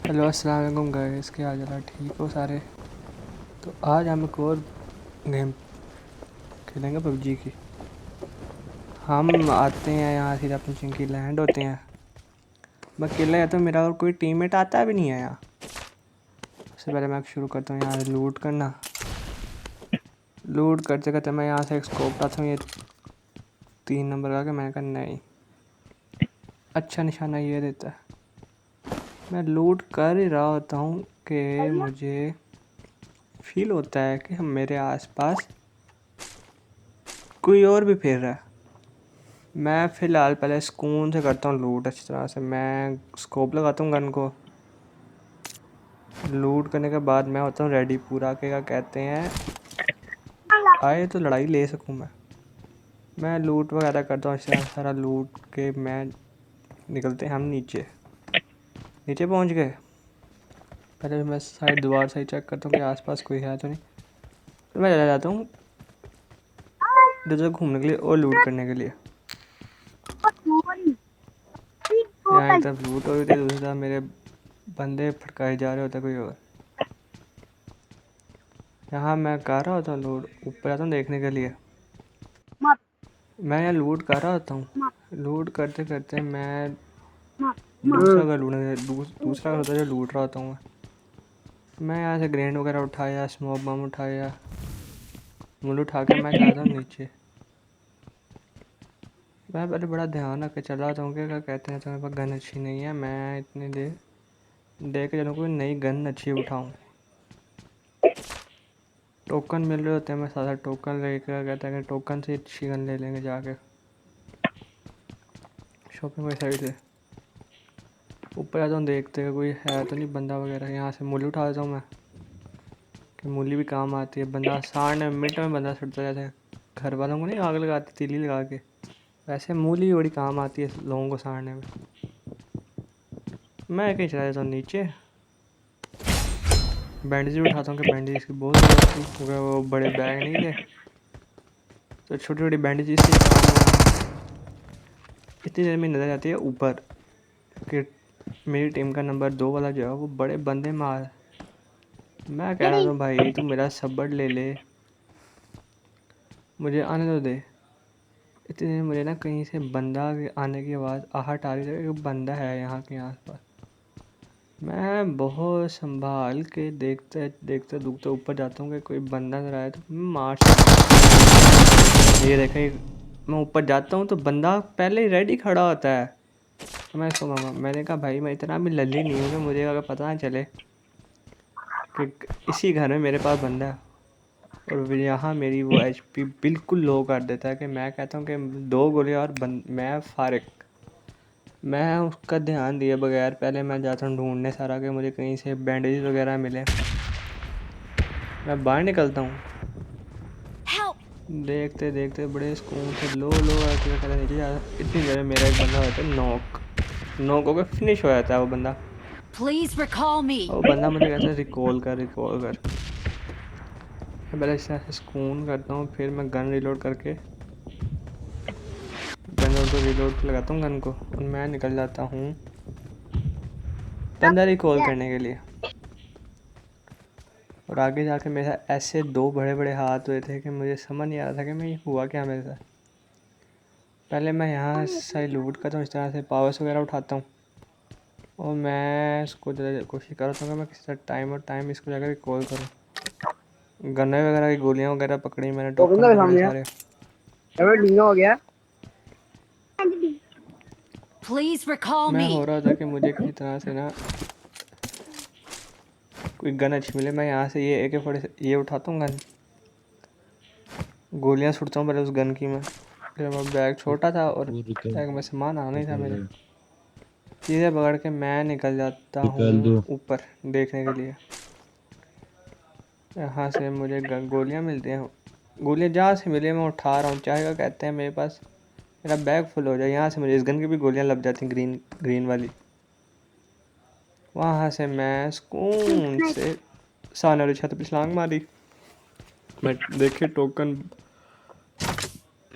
Hello अस्सलाम वालेकुम guys, क्या हाल है? ठीक हो सारे? तो आज हम एक और गेम खेलेंगे पबजी की। हम आते हैं यहाँ सीधा अपनी चिंकी लैंड होते हैं। मैं अकेला या तो मेरा और कोई टीममेट आता भी नहीं है यहाँ। सबसे पहले मैं शुरू करता हूँ यहाँ से लूट करना। लूट करते करते मैं यहाँ से एक स्कोप लाता हूँ, ये 3 नंबर का। कि मैंने कहा नहीं, अच्छा निशाना ये देता है। मैं लूट कर ही रहा होता हूँ कि मुझे फील होता है कि हम मेरे आसपास कोई और भी फिर रहा है। मैं फ़िलहाल पहले सुकून से करता हूँ लूट अच्छी तरह से। मैं स्कोप लगाता हूँ गन को। लूट करने के बाद मैं होता हूँ रेडी पूरा के, क्या कहते हैं, आए तो लड़ाई ले सकूँ मैं लूट वगैरह करता हूँ अच्छी तरह सारा लूट के मैं निकलते हैं हम नीचे। नीचे पहुँच गए। पहले मैं साइड दोबारा से चेक करता हूँ कि आसपास कोई है तो नहीं। फिर मैं चला जाता हूँ इधर घूमने के लिए और लूट करने के लिए। यहाँ एक तरफ लूट हो रही थी, दूसरी तरफ मेरे बंदे फटकाए जा रहे होते कोई और। यहाँ मैं कर रहा होता हूँ लूट, ऊपर आता हूँ देखने के लिए। मैं यहाँ लूट कर रहा होता हूँ। लूट करते करते मैं दूसरा घर लूटने दूसरा घर होता है जो लूट रहा होता हूँ मैं यहाँ से ग्रेनेड वगैरह उठाया, स्मोक बम उठाया, मुल उठा के मैं चलाता हूँ नीचे। मैं पहले बड़ा ध्यान रख के चला रहा हूँ कि क्या कहते हैं, तो मेरे पास गन अच्छी नहीं है। मैं इतनी देर देख के चलूँ कोई नई गन अच्छी उठाऊँ। टोकन मिल रहे होते हैं, मैं सारा टोकन लेकर, कहता है कि टोकन से अच्छी गन ले लेंगे जाके शॉपिंग वाली साइड से। ऊपर आता हूँ देखते हैं कोई है तो नहीं बंदा वगैरह। यहाँ से मूली उठा देता हूँ मैं, कि मूली भी काम आती है। बंदा साढ़ मिनट में बंदा सड़ता जाता है। घर वालों को नहीं आग लगाती तीली लगा के, वैसे मूली भी बड़ी काम आती है लोगों को साड़ने में। मैं कहीं चला जाता हूँ नीचे, बैंडेज भी उठाता हूँ कि बैंडेज की बहुत ज़रूरत थी क्योंकि वो बड़े बैग नहीं थे, तो छोटी छोटी बैंडेज इससे काम हुआ। इतनी देर में नज़र आती है ऊपर कि मेरी टीम का नंबर 2 वाला जो है वो बड़े बंदे मार। मैं कह रहा था भाई तू मेरा सब्र ले ले, मुझे आने तो दे। इतनी देर मुझे ना कहीं से बंदा आने की आवाज़ आहट आ रही थी कि बंदा है यहाँ के आसपास। मैं बहुत संभाल के देखते देखते दुखते ऊपर जाता हूँ कि कोई बंदा नजर आया तो मैं मार सकता। ये देखे, मैं ऊपर जाता हूँ तो बंदा पहले ही रेडी खड़ा होता है। तो मैं इसको मैंने कहा भाई मैं इतना भी लल्ली नहीं हूँ कि मुझे अगर पता ना चले कि इसी घर में मेरे पास बंदा है। और फिर यहाँ मेरी वो एचपी बिल्कुल लो कर देता है कि मैं कहता हूँ कि 2 गोलियाँ और मैं फारिग। मैं उसका ध्यान दिए बगैर पहले मैं जाता हूँ ढूंढने सारा कि मुझे कहीं से बैंडेज वगैरह मिले। मैं बाहर निकलता हूँ, देखते देखते बड़े सुकून से लो लो करके कहता नीचे जा। इतनी देर में मेरा एक बंदा होता है नॉक। नॉक होकर फिनिश हो जाता है वो बंदा। वो बंदा मुझे कहता है रिकॉल कर रिकॉल कर। मैं पहले इस तरह से सुकून करता हूँ, फिर मैं गन रिलोड करके रिलोड पे लगाता हूँ गन को और मैं निकल जाता हूँ बंदा रिकॉल करने के लिए। और आगे जाके मेरे साथ ऐसे 2 बड़े बड़े हाथ हुए थे कि मुझे समझ नहीं आ रहा था कि मैं ये हुआ क्या मेरे साथ। पहले मैं यहाँ से लूट करता हूँ, इस तरह से पावर्स वगैरह उठाता हूँ और मैं इसको कोशिश कर रहा था कि मैं किसी तरह टाइम इसको जाकर रिकॉल करूँ। गन्ने वगैरह की गोलियाँ वगैरह पकड़ी मैंने, टोकन पकड़े सारे। हो गया। मैं हो रहा था कि मुझे किसी तरह से ना कोई गन अच्छी मिले। मैं यहाँ से ये AK-47 ये उठाता हूँ गन, गोलियाँ छुड़ता हूँ पहले उस गन की मैं। फिर मेरा बैग छोटा था और बैग में सामान आना ही था मेरे। चीज़ें पकड़ के मैं निकल जाता निकाल हूँ दो। ऊपर देखने के लिए। यहाँ से मुझे गोलियाँ मिलती हैं। गोलियाँ जहाँ से मिले मैं उठा रहा हूँ, चाहे क्या कहते हैं मेरे पास मेरा बैग फुल हो जाए। यहाँ से मुझे इस गन की भी गोलियाँ लग जाती हैं, ग्रीन ग्रीन वाली। वहाँ से मैं सुकून से सामने वाली छत पर छलांग मारी। मैं देखे टोकन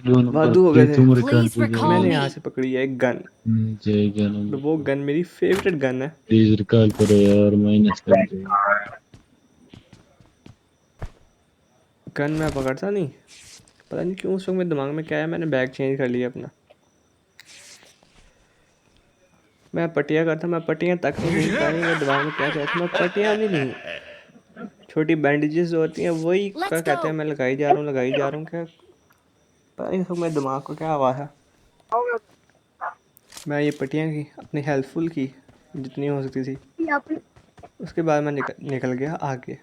वादू हो गए थे। Please recall मैंने me. यहाँ से पकड़ी है एक गन, और वो गन मेरी फेवरेट गन है। प्लीज रिकॉल करो यार, माइनस कर दो। गन मैं पकड़ता नहीं, पता नहीं क्यों उस वक्त मेरे दिमाग में क्या है, मैंने बैग चेंज कर लिया अपना। मैं पट्टियाँ करता, मैं पट्टियाँ तक नहीं ली, पता नहीं मेरे दिमाग में क्या चलता, मैं पट्टियाँ भी नहीं, छोटी बैंडेजेस होती हैं वही क्या Let's कहते हैं, go. मैं लगाई जा रहा हूँ क्या, पता नहीं सब मेरे दिमाग को क्या हुआ है। मैं ये पट्टियाँ की अपनी हेल्पफुल की जितनी हो सकती थी, उसके बाद मैं निकल गया आगे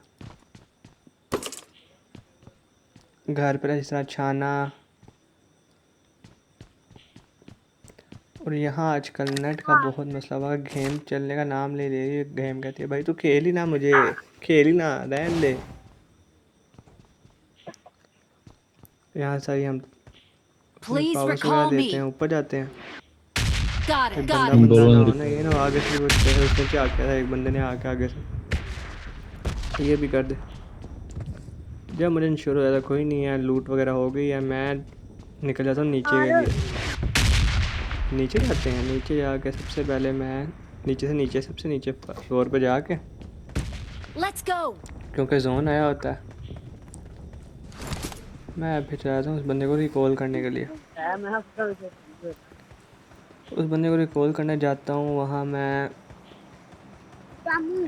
घर पर जिस तरह छाना। और यहाँ आजकल नेट का बहुत मसला हुआ, गेम चलने का नाम ले रही है, गेम कहती है भाई तू खेल ही ना, मुझे खेल ही ना, रहने दे। यहाँ से ही हम Please पावर्स वगैरह recall देते हैं, me. ऊपर जाते हैं। Got एक it. बंदा Got it. नंबर बंदा ना वन हो ना, ये रिकॉल। ना आगे से वो उसने क्या किया था, एक बंदे ने आके आगे से ये भी कर दे। जब मुझे इंश्योर हो जाता कोई नहीं है, लूट वगैरह हो गई है, मैं निकल जाता हूँ नीचे के लिए। नीचे जाते हैं, नीचे जाके सबसे पहले मैं नीचे सबसे नीचे फ्लोर पे जाके, Let's go. क्योंकि जोन आया होता है, मैं फिर चाहता हूँ उस बंदे को रिकॉल करने के लिए। उस बंदे को रिकॉल करने जाता हूँ, वहाँ मैं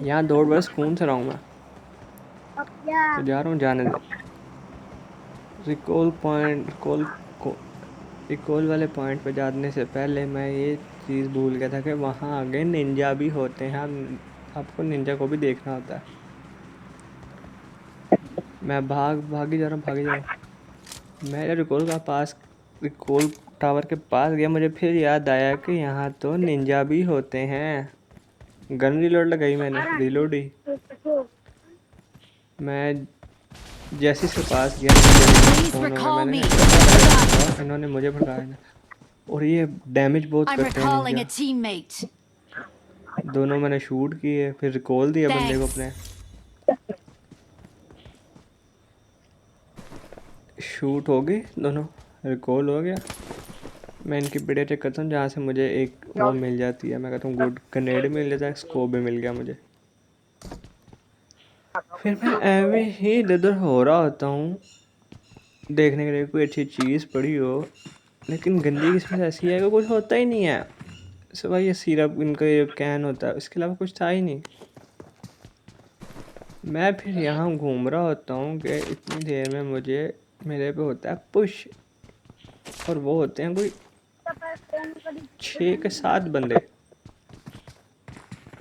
यहाँ दौड़ बड़ा सुकून से रहा हूँ मैं, तो जा रहा हूँ, जाने दे। रिकॉल वाले पॉइंट पे जाने से पहले मैं ये चीज़ भूल गया था कि वहाँ आगे निंजा भी होते हैं, आपको निंजा को भी देखना होता है। मैं भागी जा रहा हूँ। मैं रिकॉल टावर के पास गया, मुझे फिर याद आया कि यहाँ तो निंजा भी होते हैं। गन रिलोड लगाई मैंने, रिलोड ही। मैं जैसे इसके पास गया, Please फोन होगा, recall मैंने me. Got it. इन्होंने मुझे भड़काया, और ये डैमेज बहुत I'm करते हैं recalling a निंजा। teammate. दोनों मैंने शूट किए, फिर रिकॉल दिया बंदे को Thanks. अपने। शूट हो गई दोनों, रिकॉल हो गया। मैं इनकी वीडियो चेक करता हूँ जहाँ से मुझे एक वो मिल जाती है, मैं कहता हूँ गुड, ग्रेनेड मिल जाता है, स्कोप भी मिल गया मुझे। फिर मैं एवे ही इधर हो रहा होता हूँ देखने के लिए कोई अच्छी चीज़ पड़ी हो, लेकिन गंदी किस्मत ऐसी है कि कुछ होता ही नहीं है। सिवा ये सिरप, इनका ये कैन होता है, इसके अलावा कुछ था ही नहीं। मैं फिर यहाँ घूम रहा होता हूँ कि इतनी देर में मेरे पे होता है पुश, और वो होते हैं कोई 6 के 7 बंदे।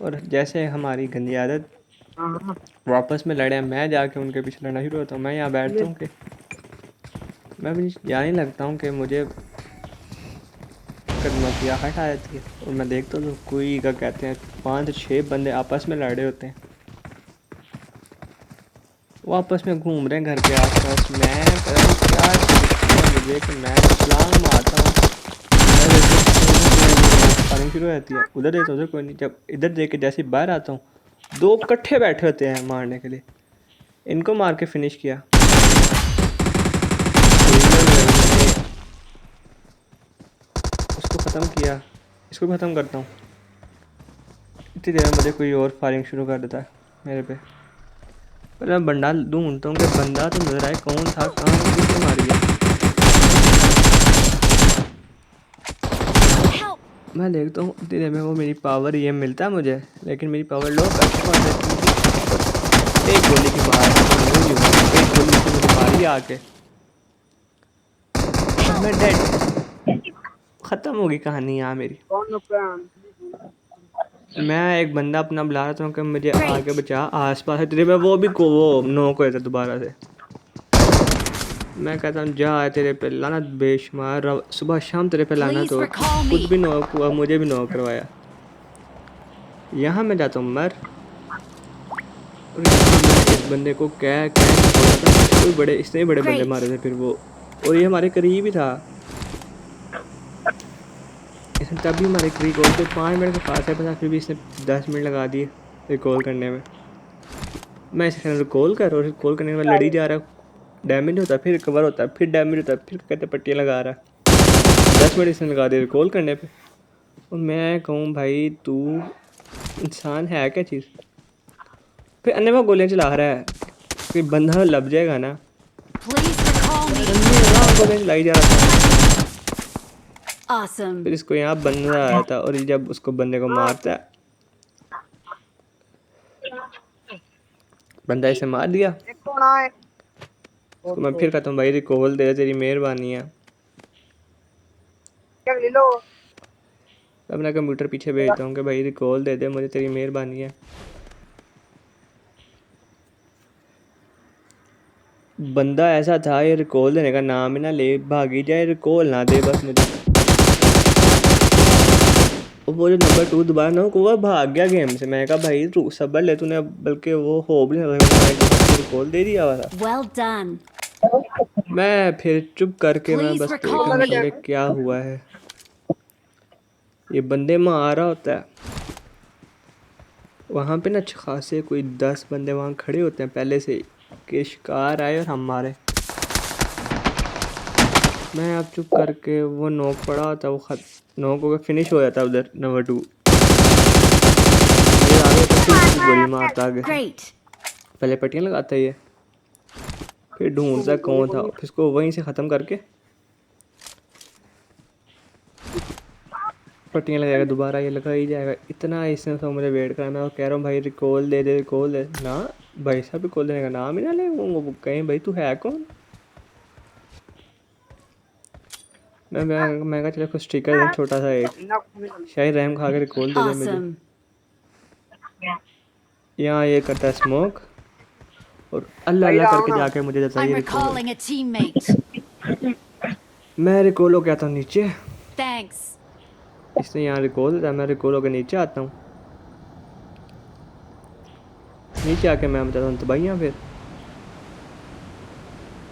और जैसे हमारी गंदी आदत, वापस में लड़े, मैं जाके उनके पीछे लड़ना शुरू होता हूँ। मैं यहाँ बैठता हूँ कि मैं भी जाने लगता हूँ कि मुझे कदमों की आहट आ जाती है, और मैं देखता हूँ तो कोई का कहते हैं 5-6 बंदे आपस में लड़ रहे होते हैं, वो आपस में घूम रहे हैं घर के आसपास। मैं पता नहीं क्या चीज़ मुझे कि मैं छलांग मारता हूँ, फायरिंग शुरू हो जाती है, उधर देखता हूँ उधर कोई नहीं। जब इधर देख के जैसे ही बाहर आता हूँ, 2 इकट्ठे बैठे होते हैं मारने के लिए। इनको मार के फिनिश किया, उसको ख़त्म किया, इसको भी ख़त्म करता हूँ। इतनी देर में मुझे कोई और फायरिंग शुरू कर देता है मेरे पे। पर मैं बंदा ढूंढता हूँ कि बंदा तो नजर आए, कौन था, कहाँ किसने मारी है। Help. मैं देखता हूँ इतनी देर में वो मेरी पावर ये मिलता है मुझे, लेकिन मेरी पावर लो कर देती है। एक गोली की बाहर, एक गोली से मुझे मारी आके, मैं डेड, ख़त्म हो गई कहानी यहाँ मेरी। मैं एक बंदा अपना बुला रहा था कि मुझे आगे Great. बचा, आसपास है तेरे पे, वो भी को वो नॉक हो जाता दोबारा से। मैं कहता हूँ जा तेरे पे लानत बेशुमार, सुबह शाम तेरे पे लानत Please हो, recall खुद me. भी नॉक हुआ, मुझे भी नॉक करवाया। यहाँ मैं जाता हूँ मर, और यहाँ मैं इस बंदे को क्या कोई बड़े, इतने बड़े बंदे Great. मारे थे फिर वो, और ये हमारे करीब ही था। इसने तभी हमारे रिकॉल को 5 मिनट के पास है, पता फिर भी इसने 10 मिनट लगा दिए रिकॉल करने में। मैं इसे रिकॉल कर, और रिकॉल करने के बाद लड़ी जा रहा, डैमेज होता है, फिर रिकवर होता है, फिर डैमेज होता है, फिर कहते पट्टियाँ लगा रहा है। 10 मिनट इसने लगा दे रिकॉल करने पे। और मैं कहूँ भाई तू इंसान है क्या चीज़। फिर अन्य में गोलियाँ चला रहा है, कोई बंदा लग जाएगा ना। Please recall me. गोलियाँ चलाई जा रहा था, Awesome. फिर इसको यहाँ बंदा आया था और ये जब उसको बंदे को मारता है, बंदा इसे मार दिया। एक कौन है? उसको मैं फिर कहता हूँ भाई रिकॉल दे, तेरी मेहरबानी है। क्या ले लो? अपना कंप्यूटर पीछे भेजता हूँ कि भाई रिकॉल दे दे मुझे, तेरी मेहरबानी है। बंदा ऐसा था ये रिकॉल देने का नाम ही ना ले, भागी जाए, रिकॉल ना दे बस मुझे। वो जो नंबर 2 दोबारा ना वो भाग गया गेम से। मैं कहा भाई तू सब्र ले, तूने बल्कि वो हो भी नहीं रहा, रिकॉल दे दिया हुआ था। Well done. मैं फिर चुप करके मैं Please बस देख recall रहा me. था कि क्या हुआ है। ये बंदे मार रहा होता है वहाँ पे ना, अच्छे खासे कोई 10 बंदे वहाँ खड़े होते हैं पहले से कि शिकार आए और हम मारे। मैं अब चुप करके, वो नॉक पड़ा होता, वो नॉक होकर फिनिश हो जाता उधर नंबर 2। ये आगे तो फिर गोली मारता आगे से, Great. पहले पट्टियाँ लगाता ये, फिर ढूंढता कौन था, फिर इसको वहीं से ख़त्म करके पट्टियाँ लगाएगा, दोबारा ये लगा ही जाएगा। इतना इसने तो मुझे वेट करा। मैं कह रहा हूँ भाई रिकॉल दे दे, रिकॉल दे ना। भाई साहब रिकॉल देने का नाम ही ना ले। वो कहें भाई तू है कौन। मैं कहा चलो कुछ स्टिकर दे छोटा सा एक, शायद रैम खा के रिकॉल दे दे मुझे। Awesome. यहाँ ये करता है स्मोक और अल्लाह अल्लाह करके जाके मुझे देता है I'm ये रिकॉल। recalling a teammate. मैं रिकॉल हो गया था नीचे, Thanks. इसने यहाँ रिकॉल देता है, मैं रिकॉल होकर नीचे आता हूँ। नीचे आके मैं बताता हूँ तबाहियाँ। फिर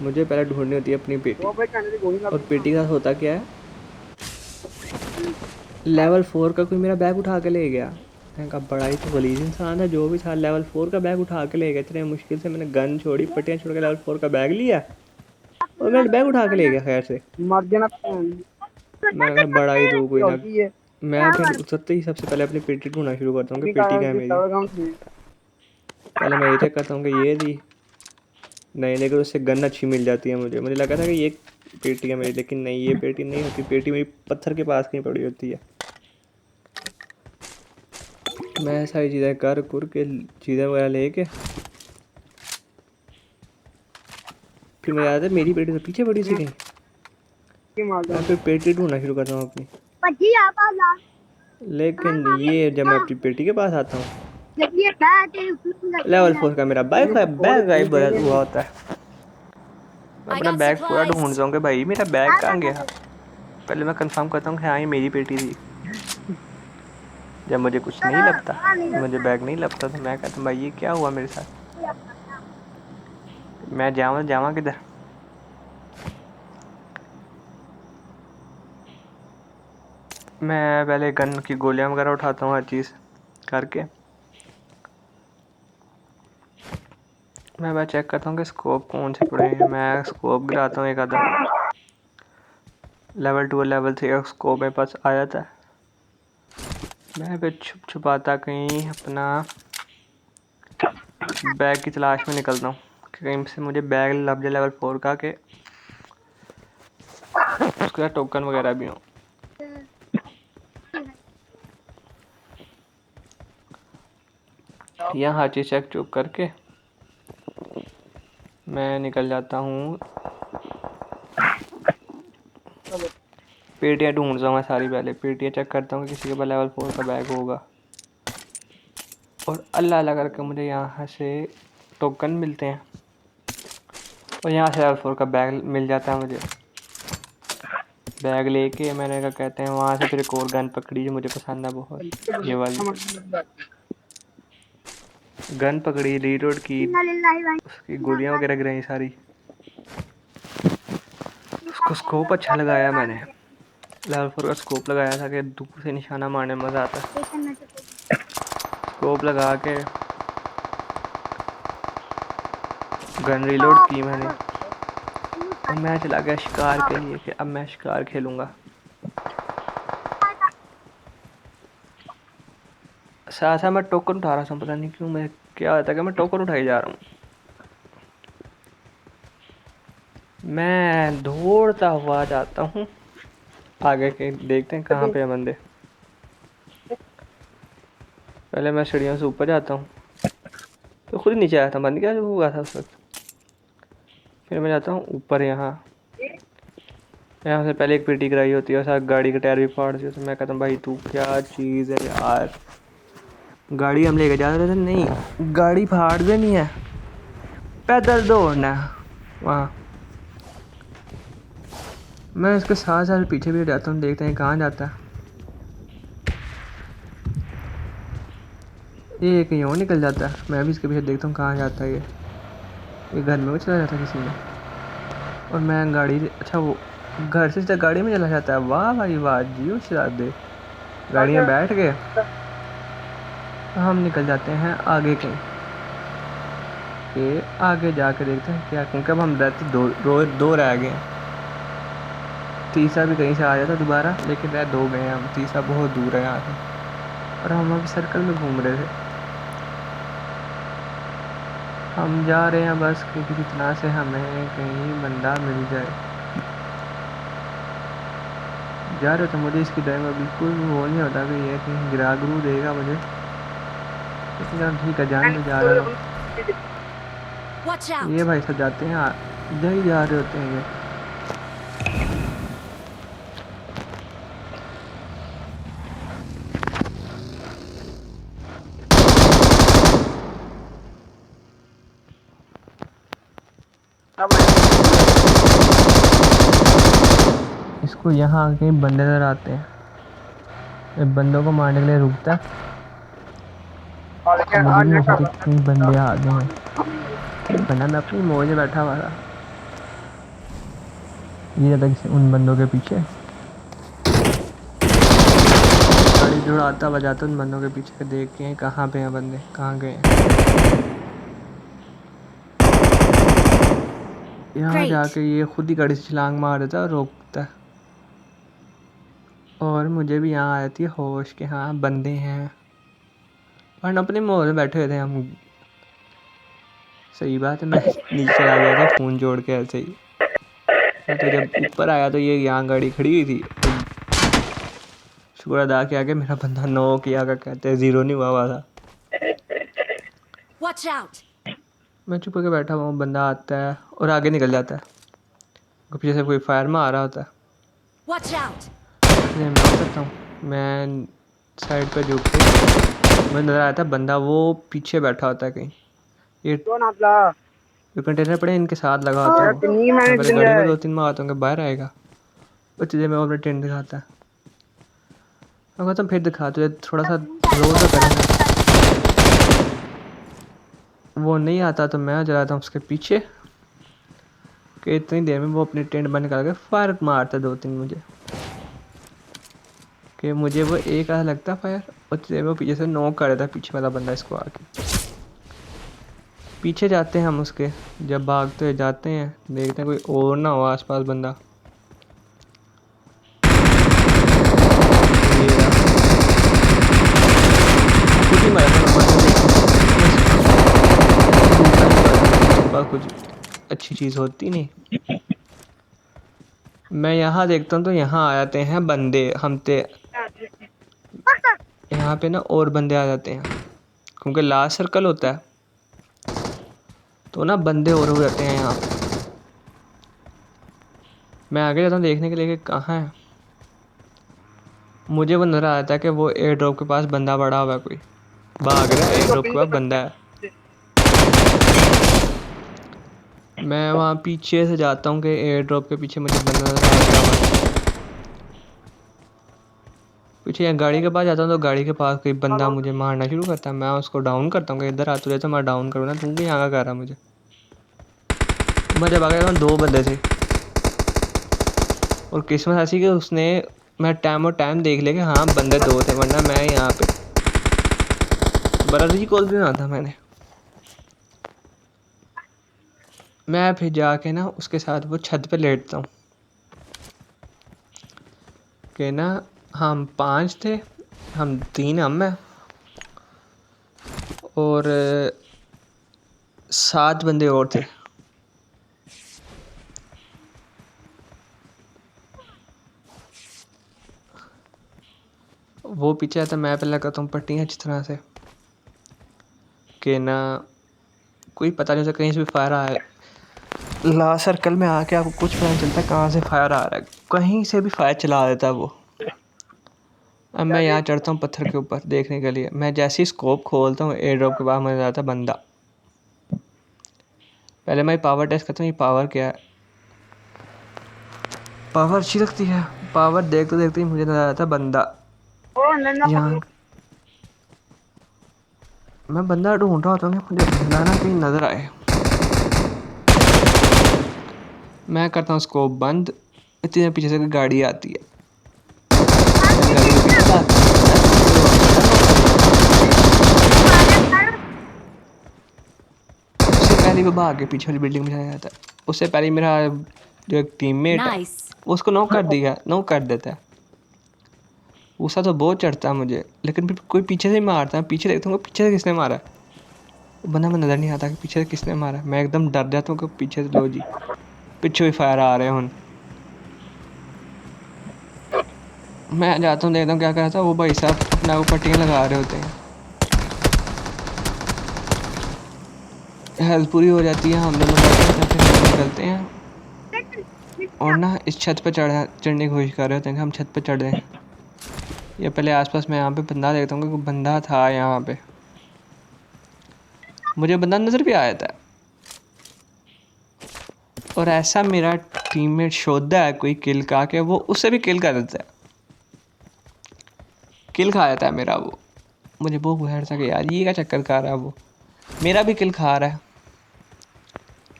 मुझे पहले ढूंढनी होती है अपनी पेटी, और पेटी का होता क्या है, लेवल 4 का कोई मेरा बैग उठा के ले गया। मैंने कहा बड़ा ही तो गलीज इंसान है, जो भी था लेवल 4 का बैग उठा के ले गया। इतने मुश्किल से मैंने गन छोड़ी, पट्टियाँ छोड़ के लेवल 4 का बैग लिया और मेरा बैग उठा के ले गया खैर से। मर जाना। मैं कहा बड़ा ही तो कोई ना। मैं फिर उतरते ही सबसे पहले अपनी पेटी ढूंढना शुरू करता हूँ कि पेटी क्या है मेरी। पहले मैं ये चेक करता हूँ कि ये थी नहीं, लेकिन उससे गन अच्छी मिल जाती है मुझे लगा था कि ये पेटी है मेरी, लेकिन नहीं, ये पेटी नहीं होती। पेटी मेरी पत्थर के पास कहीं पड़ी होती है। मैं सारी चीज़ें कर कुर के चीज़ें वगैरह लेके फिर मुझे याद है मेरी पेटी तो पीछे पड़ी थी कहीं। मैं फिर पेटी ढूंढना शुरू करता हूँ अपनी, लेकिन ये जब मैं अपनी पेटी के पास आता हूँ, लेवल 4 का मेरा बैग गायब हुआ होता है। मैं I अपना got बैग पूरा supplies. ढूंढता हूँ कि भाई मेरा बैग कहाँ गया। पहले मैं कंफर्म करता हूँ कि हाँ ये मेरी पेटी थी। जब मुझे कुछ नहीं लगता, मुझे बैग नहीं लगता, तो मैं कहता हूँ भाई ये क्या हुआ मेरे साथ, मैं जावा किधर। मैं पहले गन की गोलियां वगैरह उठाता हूँ, हर चीज़ करके मैं चेक करता हूँ कि स्कोप कौन से पड़े हैं। मैं स्कोप गिराता हूँ एक आधा, लेवल 2 और लेवल 3 का स्कोप मेरे पास आ जाता है। मैं फिर छुपाता कहीं अपना बैग की तलाश में निकलता हूँ कि कहीं से मुझे बैग लग जाए लेवल 4 का, के उसके साथ टोकन वगैरह भी हो। यहाँ हर चीज़ चेक चुप करके मैं निकल जाता हूँ। पेटियाँ ढूंढता हूँ मैं सारी, पहले पेटियाँ चेक करता हूँ कि किसी के पास लेवल 4 का बैग होगा, और अल्लाह अल्लाह करके मुझे यहाँ से टोकन मिलते हैं और यहाँ से लेवल 4 का बैग मिल जाता है मुझे। बैग लेके मैंने क्या कहते हैं वहाँ से फिर एक और गन पकड़ी जो मुझे पसंद है बहुत, ये वाली गन पकड़ी, रीलोड की, उसकी गोलियाँ वगैरह गिराई सारी। उसको स्कोप अच्छा लगाया मैंने, लेवल 4 का स्कोप लगाया था कि दूर से निशाना मारने में मज़ा आता। स्कोप लगा के गन रीलोड की मैंने, और मैं चला गया शिकार के लिए कि अब मैं शिकार खेलूँगा। साथ साथ मैं टोकन उठा रहा था, पता नहीं क्यों मैं क्या होता है कि मैं टोकन उठाई जा रहा हूँ। मैं दौड़ता हुआ जाता हूँ आगे के, देखते हैं कहाँ पे है बंदे। पहले मैं सीढ़ियों से ऊपर जाता हूँ, तो खुद ही नीचे आया था, बंद क्या हुआ था उस वक्त। फिर मैं जाता हूँ ऊपर, यहाँ से पहले एक पेटी गिराई होती है और साथ गाड़ी के टायर भी फाड़ दिए। तो मैं कहता हूँ भाई तू क्या चीज़ है यार, गाड़ी हम लेके जा रहे थे, नहीं गाड़ी फाड़ देनी है, पैदल दौड़ना है वहाँ। मैं इसके साथ साथ पीछे भी जाता हूँ, देखते हैं कहाँ जाता है। ये कहीं और निकल जाता है, मैं भी इसके पीछे देखता हूँ कहाँ जाता है। ये घर में वो चला जाता है किसी में, और मैं गाड़ी, अच्छा वो घर से सीधा गाड़ी में चला जाता है। वाह भाई वाह, जियो दे गाड़ियाँ बैठ गए। तो हम निकल जाते हैं आगे कहीं के, आगे जाके देखते हैं क्या, क्योंकि अब हम रहते दो रह गए हैं। तीसरा भी कहीं से आ जाता दोबारा, लेकिन रह दो गए हैं हम, तीसरा बहुत दूर है यहाँ से। और हम अभी सर्कल में घूम रहे थे। हम जा रहे हैं बस कि किसी तरह से हमें कहीं बंदा मिल जाए। जा रहे तो मुझे इसकी डर में बिल्कुल वो नहीं होता कि ये कहीं गिरा गुरू देगा मुझे, लेकिन यार ठीक है, जान तो जा रहा हूँ। Watch ये out! भाई सब जाते हैं, इधर ही जा रहे होते हैं ये। इसको यहाँ आके बंदे नजर आते हैं, ये बंदों को मारने के लिए रुकता है। तो मुझे भी हो सकता है कि कहीं बंदे आ गए हैं, वरना मैं अपनी मौज में बैठा हुआ था। ये जाता किसी उन बंदों के पीछे, गाड़ी दौड़ाता बजाता उन बंदों के पीछे देख के कहाँ पे हैं बंदे, कहाँ गए हैं। यहाँ Great. जाके ये खुद ही गाड़ी से छलांग मार देता है और रोकता है, और मुझे भी यहाँ आ जाती है होश के हाँ बंदे हैं, और अपने मोहल्ले में बैठे हुए थे हम। सही बात है, मैं नीचे चला गया था फ़ोन जोड़ के ऐसे ही। तो जब ऊपर आया तो ये यहाँ गाड़ी खड़ी हुई थी, तो शुक्र अदा किया कि मेरा बंदा नो किया, क्या कहते हैं, ज़ीरो नहीं हुआ था। Watch out! मैं चुप करके बैठा हुआ, बंदा आता है और आगे निकल जाता है, पीछे से कोई फायर में आ रहा होता है। Watch out! इसलिए मैं करता हूँ, मैं साइड पर झुक के, मैं नज़र आता है बंदा वो पीछे बैठा होता है कहीं। ये जो कंटेनर पड़े इनके साथ लगा होता है वो। मैं पहले गाड़ी में 2-3 मार आता हूँ कि बाहर आएगा, और चीज़ें मैं अपने टेंट दिखाता है। मैं कहता हूँ फिर दिखा, तुझे थोड़ा सा रोल तो करेंगे। वो नहीं आता तो मैं चलाता हूँ उसके पीछे, कि इतनी देर में वो अपनी टेंट बंद करके फायर मारता 2-3 मुझे, कि मुझे वो एक आधा लगता फायर, और देर में वो पीछे से नॉक कर देता पीछे वाला बंदा इसको आके। पीछे जाते हैं हम उसके, जब भागते जाते हैं देखते हैं कोई और ना हो आसपास बंदा। ये रहा। खुद ही मारा था मैं, कुछ अच्छी चीज़ होती नहीं। मैं यहाँ देखता हूँ तो यहाँ आ जाते हैं बंदे, यहाँ पे ना और बंदे आ जाते हैं, क्योंकि लास्ट सर्कल होता है तो ना बंदे और हो जाते हैं यहाँ पे। मैं आगे जाता हूँ देखने के लिए कि कहाँ है। मुझे वो नज़र आ जाता है कि वो एयर ड्रॉप के पास बंदा पड़ा हुआ है, कोई भाग रहा है, एयर ड्रॉप के पास बंदा है। मैं वहाँ पीछे से जाता हूँ कि एयर ड्रॉप के पीछे मुझे बंदा नज़र आता है। पीछे यहाँ गाड़ी के पास जाता हूँ तो गाड़ी के पास कोई बंदा मुझे मारना शुरू करता है। मैं उसको डाउन करता हूँ कि इधर आ, तुझे तो मैं डाउन करूँ ना, तू भी यहाँ का कर रहा मुझे। मैं जब आ गया 2 बंदे थे, और किस्मत ऐसी कि उसने, मैं टाइम देख लिया कि हाँ बंदे 2 थे, वरना मैं यहाँ पे बड़ा रिकॉल भी ना था मैंने। मैं फिर जाके ना उसके साथ वो छत पे लेटता हूँ कि ना हम 5 थे, हम 3 हम हैं और 7 बंदे और थे। वो पीछे आता, मैं पहले लगाता हूँ पट्टियाँ अच्छी तरह से कि ना कोई पता नहीं होता कहीं से भी फायर आ है। लास्ट सर्कल में आके आपको कुछ पता नहीं चलता कहाँ से फायर आ रहा है, कहीं से भी फायर चला देता है वो। अब मैं यहाँ चढ़ता हूँ पत्थर के ऊपर देखने के लिए। मैं जैसे ही स्कोप खोलता हूँ एयर ड्रॉप के बाद मुझे आता है बंदा। पहले मैं पावर टेस्ट करता हूँ, ये पावर क्या है। पावर अच्छी लगती है। पावर देखते देखते ही मुझे नजर आता है बंदा। यहाँ मैं बंदा ढूंढ रहा होता हूँ कि मुझे बंदा ना कहीं नजर आए। मैं करता हूँ स्कोप बंद, इतनी देर पीछे से कोई गाड़ी आती है। मैं गाड़ी के पीछे भागता हूँ, उससे पहले वो भाग के पीछे वाली बिल्डिंग में चला जाता है। उससे पहले मेरा जो एक टीममेट है Nice. उसको नॉक कर देता है। गुस्सा तो बहुत चढ़ता है मुझे, लेकिन फिर कोई पीछे से ही मारता है। पीछे देखता हूँ पीछे से किसने मारा, बंदा में नज़र नहीं आता कि पीछे से किसने मारा। मैं एकदम डर जाता हूँ कि पीछे से लो जी पीछे भी फायर आ रहे हैं। मैं जाता हूँ देखता हूँ क्या कर रहा था वो भाई साहब, अपने आप को पट्टियाँ लगा रहे होते हैं। हेल्थ पूरी हो जाती है, हम दोनों बैठे हैं, फिर निकलते हैं और ना इस छत पर चढ़ने की कोशिश कर रहे होते हैं कि हम छत पर चढ़ जाएं। या पहले आसपास मैं यहाँ पे बंदा देखता हूँ कि कोई बंदा था यहाँ पे। मुझे बंदा नज़र भी आया था और ऐसा मेरा टीममेट शोधा है कोई किल का के वो उससे भी किल कर देता है, किल खा जाता है मेरा वो। मुझे बहुत गुस्सा था कि यार ये क्या चक्कर खा रहा है, वो मेरा भी किल खा रहा है।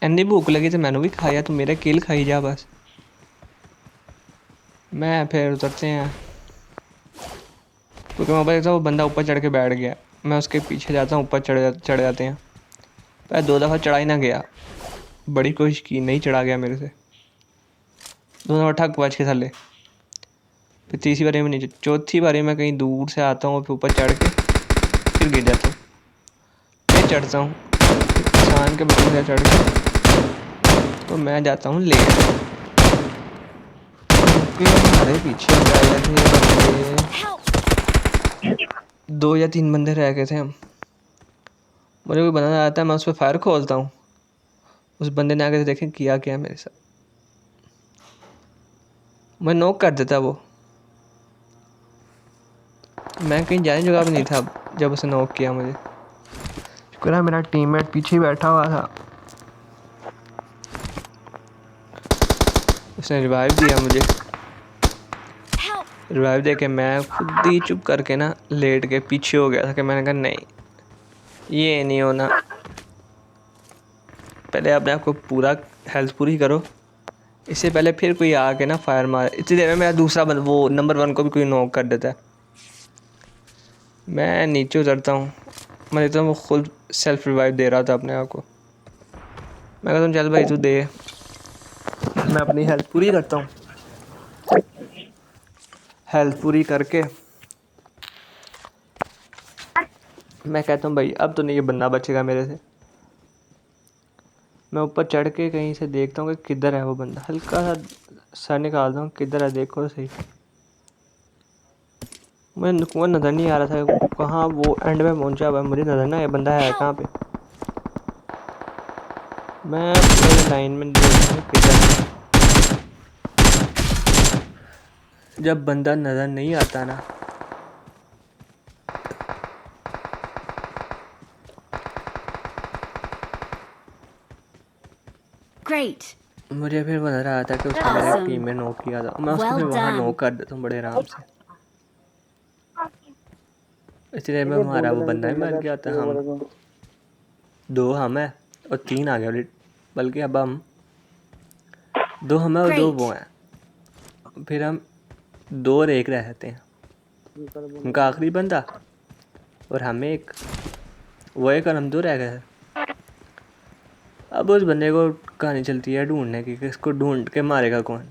एनी भूख लगी तो मैंने भी खाया, तो मेरा किल खाई जा बस। मैं फिर उतरते हैं क्योंकि मैं देखता वो बंदा ऊपर चढ़ के बैठ गया। मैं उसके पीछे जाता हूँ, ऊपर चढ़ जाते हैं। पहले 2 दफ़ा चढ़ा ही ना गया, बड़ी कोशिश की नहीं चढ़ा गया मेरे से। 2 दफ़ा ठक बच के थले, फिर तीसरी बारी में नीचे, चौथी बारी में कहीं दूर से आता हूँ, फिर ऊपर चढ़ के फिर गिर जाता हूँ, फिर चढ़ता हूँ, आसान के बच्चे से चढ़ के तो मैं जाता हूँ ले हमारे पीछे रह गए थे Help. 2 या 3 बंदे रह गए थे हम। मुझे कोई बंदा आता है, मैं उस पर फायर खोलता हूँ। उस बंदे ने आके देखें किया क्या मेरे साथ, मैं नॉक कर देता वो। मैं कहीं जाने जगह भी नहीं था जब उसे नॉक किया मुझे। शुक्र है मेरा टीममेट पीछे ही बैठा हुआ था, उसने रिवाइव दिया मुझे। Help. रिवाइव दे के मैं खुद ही चुप करके ना लेट के पीछे हो गया था कि मैंने कहा नहीं ये नहीं होना, पहले अपने आप को पूरा हेल्थ पूरी करो, इससे पहले फिर कोई आके ना फायर मारे। इतनी देर में मेरा दूसरा वो नंबर 1 को भी कोई नॉक कर देता है। मैं नीचे उतरता हूँ, मैं देखता हूँ वो खुद सेल्फ रिवाइव दे रहा था अपने आप को। मैं कहता हूँ चल भाई तू दे, मैं अपनी हेल्थ पूरी करता हूँ। हेल्थ पूरी करके मैं कहता हूँ भाई अब तो नहीं ये बंदा बचेगा मेरे से। मैं ऊपर चढ़ के कहीं से देखता हूँ कि किधर है वो बंदा, हल्का सा सर निकालता हूँ किधर है देखो तो सही। मुझे वो नज़र नहीं आ रहा था कहाँ वो एंड में पहुँचा हुआ है, मुझे नज़र ना आया बंदा है कहाँ पे। मैं पूरे लाइन में देखता हूँ किधर है। जब बंदा नज़र नहीं आता ना Great. मुझे फिर वो नज़र आता है कि उसने मेरे Awesome. टीम में नॉक किया था, मैं उसको Well फिर वहाँ done. नॉक कर देता हूँ बड़े आराम से। इसी देर में हमारा वो बंदा भी मर गया था। हम 2 हम हैं और 3 आ गए, बल्कि अब हम 2 हम हैं और 2 वो Great. हैं। फिर हम 2 और 1 रह जाते हैं, उनका आखिरी बंदा और हमें एक, वो एक और हम 2 रह गए थे। अब उस बंदे को कहानी चलती है ढूंढने की कि इसको ढूंढ के मारेगा कौन।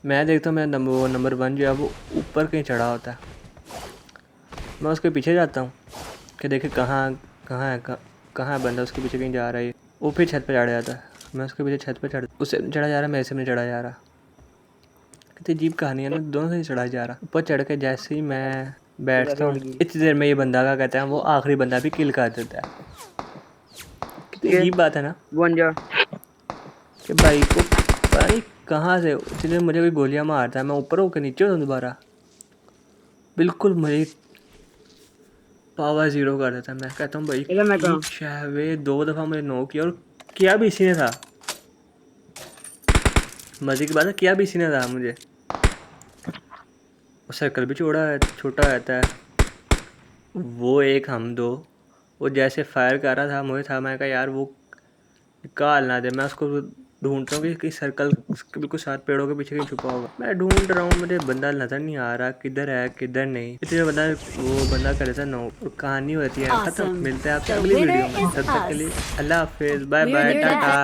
मैं देखता हूँ मेरा नंबर 1 जो है वो ऊपर कहीं चढ़ा होता है। मैं उसके पीछे जाता हूँ कि देखे कहाँ है बंदा, उसके पीछे कहीं जा रहा है। वो फिर छत पे चढ़ जाता है, मैं उसके पीछे छत पे उससे चढ़ा जा रहा, मेरे से नहीं चढ़ा जा रहा। कितनी अजीब कहानी है ना, दोनों से नहीं चढ़ा जा रहा। ऊपर चढ़ के जैसे ही मैं बैठता हूँ इतनी देर में ये बंदा क्या कहता है, वो आखिरी बंदा भी किल कर देता है। कितनी अजीब बात है ना कि भाई को पता नहीं कहाँ से इतनी देर मुझे कोई गोलियाँ मारता है, मैं ऊपर होकर नीचे होता दोबारा, बिल्कुल मुझे पावर 0 कर देता है। मैं कहता हूँ भाई शहवे 2 दफ़ा मुझे नो किया, और किया भी इसी ने था। मज़े की बात है, किया भी इसी ने था मुझे। सर्कल भी छोटा रहता है। वो एक हम दो, वो जैसे फायर कर रहा था मुझे था, मैं कहा यार वो निकाल ना दे। मैं उसको ढूंढता हूँ कि सर्कल बिल्कुल साथ पेड़ों के पीछे कहीं छुपा होगा। मैं ढूंढ रहा हूँ, मुझे बंदा नज़र नहीं आ रहा, किधर है किधर नहीं। इतने वो बंदा कर देता नो, और कहानी होती है खत्म। मिलते हैं आपसे अगली वीडियो में, तब तक के लिए अल्लाह हाफिज़, बाय बाय, टाटा।